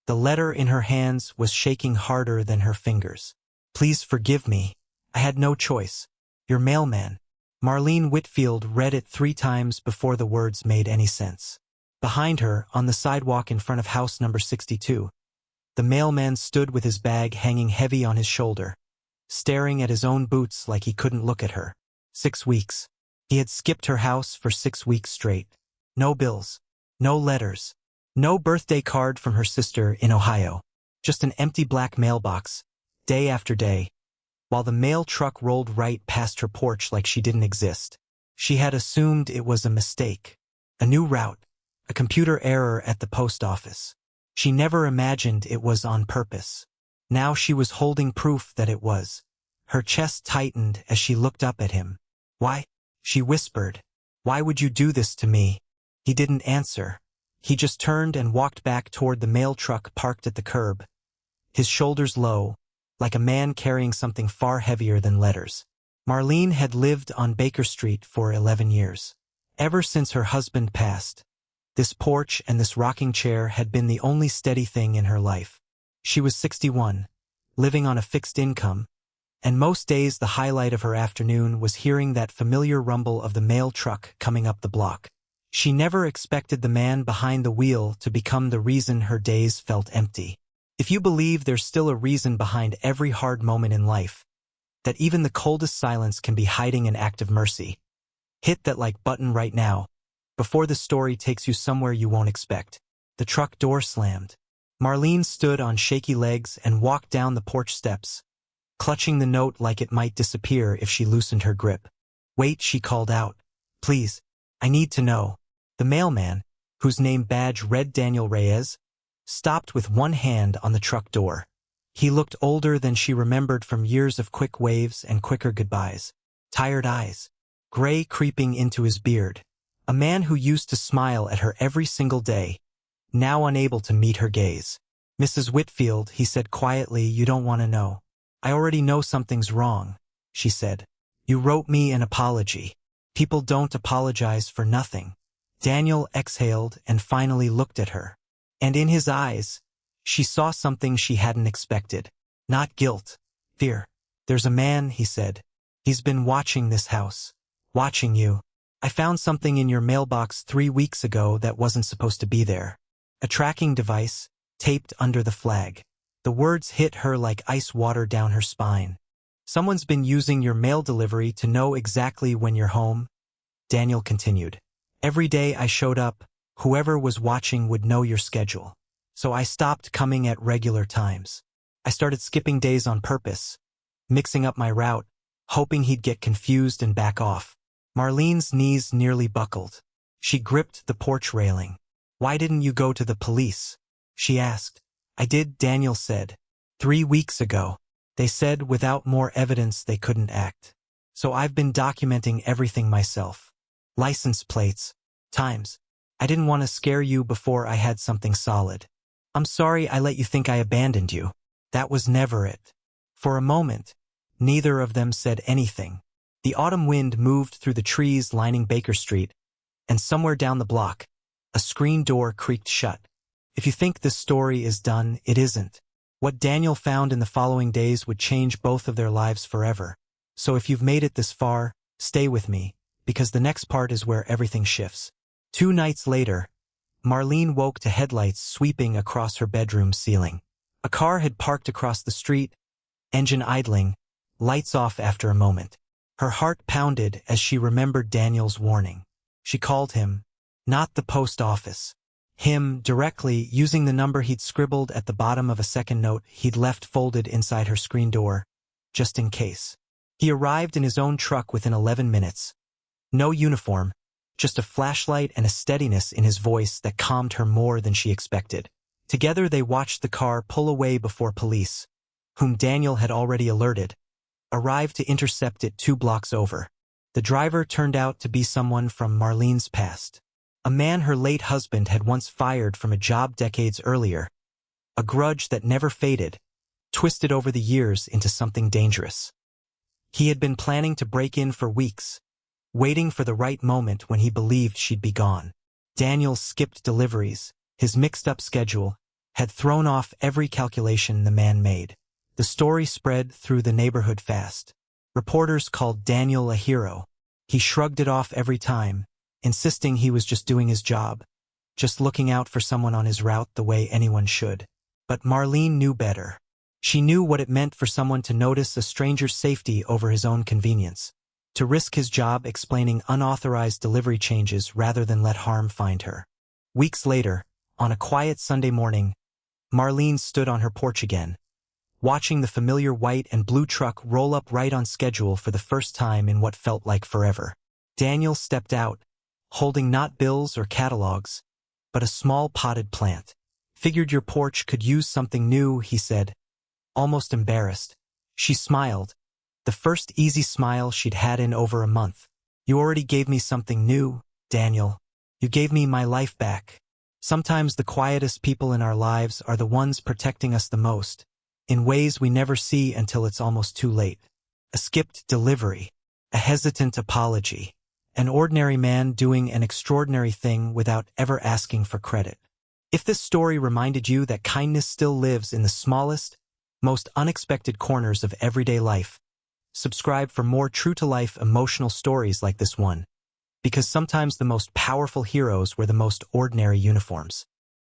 The letter in her hands was shaking harder than her fingers. "Please forgive me. I had no choice. Your mailman." Marlene Whitfield read it 3 times before the words made any sense. Behind her, on the sidewalk in front of house number 62, the mailman stood with his bag hanging heavy on his shoulder, staring at his own boots like he couldn't look at her. 6 weeks. He had skipped her house for 6 weeks straight. No bills. No letters. No birthday card from her sister in Ohio. Just an empty black mailbox, day after day, while the mail truck rolled right past her porch like she didn't exist. She had assumed it was a mistake, a new route, a computer error at the post office. She never imagined it was on purpose. Now she was holding proof that it was. Her chest tightened as she looked up at him. "Why?" she whispered. "Why would you do this to me?" He didn't answer. He just turned and walked back toward the mail truck parked at the curb, his shoulders low, like a man carrying something far heavier than letters. Marlene had lived on Baker Street for 11 years. Ever since her husband passed, this porch and this rocking chair had been the only steady thing in her life. She was 61, living on a fixed income, and most days the highlight of her afternoon was hearing that familiar rumble of the mail truck coming up the block. She never expected the man behind the wheel to become the reason her days felt empty. If you believe there's still a reason behind every hard moment in life, that even the coldest silence can be hiding an act of mercy, hit that like button right now, before the story takes you somewhere you won't expect. The truck door slammed. Marlene stood on shaky legs and walked down the porch steps, clutching the note like it might disappear if she loosened her grip. "Wait," she called out. "Please, I need to know." The mailman, whose name badge read Daniel Reyes, stopped with one hand on the truck door. He looked older than she remembered from years of quick waves and quicker goodbyes. Tired eyes, gray creeping into his beard. A man who used to smile at her every single day, now unable to meet her gaze. "Mrs. Whitfield," he said quietly, "you don't want to know." "I already know something's wrong," she said. "You wrote me an apology. People don't apologize for nothing." Daniel exhaled and finally looked at her. And in his eyes, she saw something she hadn't expected. Not guilt, fear. "There's a man," he said. "He's been watching this house. Watching you. I found something in your mailbox 3 weeks ago that wasn't supposed to be there. A tracking device, taped under the flag." The words hit her like ice water down her spine. "Someone's been using your mail delivery to know exactly when you're home," Daniel continued. "Every day I showed up, whoever was watching would know your schedule. So I stopped coming at regular times. I started skipping days on purpose, mixing up my route, hoping he'd get confused and back off." Marlene's knees nearly buckled. She gripped the porch railing. "Why didn't you go to the police?" she asked. "I did," Daniel said. 3 weeks ago. They said without more evidence they couldn't act. So I've been documenting everything myself. License plates, times. I didn't want to scare you before I had something solid. I'm sorry I let you think I abandoned you. That was never it." For a moment, neither of them said anything. The autumn wind moved through the trees lining Baker Street, and somewhere down the block, a screen door creaked shut. If you think this story is done, it isn't. What Daniel found in the following days would change both of their lives forever. So if you've made it this far, stay with me, because the next part is where everything shifts. 2 nights later, Marlene woke to headlights sweeping across her bedroom ceiling. A car had parked across the street, engine idling, lights off after a moment. Her heart pounded as she remembered Daniel's warning. She called him, not the post office. Him directly, using the number he'd scribbled at the bottom of a second note he'd left folded inside her screen door, just in case. He arrived in his own truck within 11 minutes. No uniform, just a flashlight and a steadiness in his voice that calmed her more than she expected. Together they watched the car pull away before police, whom Daniel had already alerted, arrived to intercept it 2 blocks over. The driver turned out to be someone from Marlene's past. A man her late husband had once fired from a job decades earlier. A grudge that never faded, twisted over the years into something dangerous. He had been planning to break in for weeks, waiting for the right moment when he believed she'd be gone. Daniel skipped deliveries, his mixed-up schedule, had thrown off every calculation the man made. The story spread through the neighborhood fast. Reporters called Daniel a hero. He shrugged it off every time, insisting he was just doing his job, just looking out for someone on his route the way anyone should. But Marlene knew better. She knew what it meant for someone to notice a stranger's safety over his own convenience, to risk his job explaining unauthorized delivery changes rather than let harm find her. Weeks later, on a quiet Sunday morning, Marlene stood on her porch again, watching the familiar white and blue truck roll up right on schedule for the first time in what felt like forever. Daniel stepped out, holding not bills or catalogs, but a small potted plant. "Figured your porch could use something new," he said, almost embarrassed. She smiled, the first easy smile she'd had in over a month. "You already gave me something new, Daniel. You gave me my life back." Sometimes the quietest people in our lives are the ones protecting us the most, in ways we never see until it's almost too late. A skipped delivery, a hesitant apology, an ordinary man doing an extraordinary thing without ever asking for credit. If this story reminded you that kindness still lives in the smallest, most unexpected corners of everyday life, subscribe for more true-to-life emotional stories like this one, because sometimes the most powerful heroes wear the most ordinary uniforms.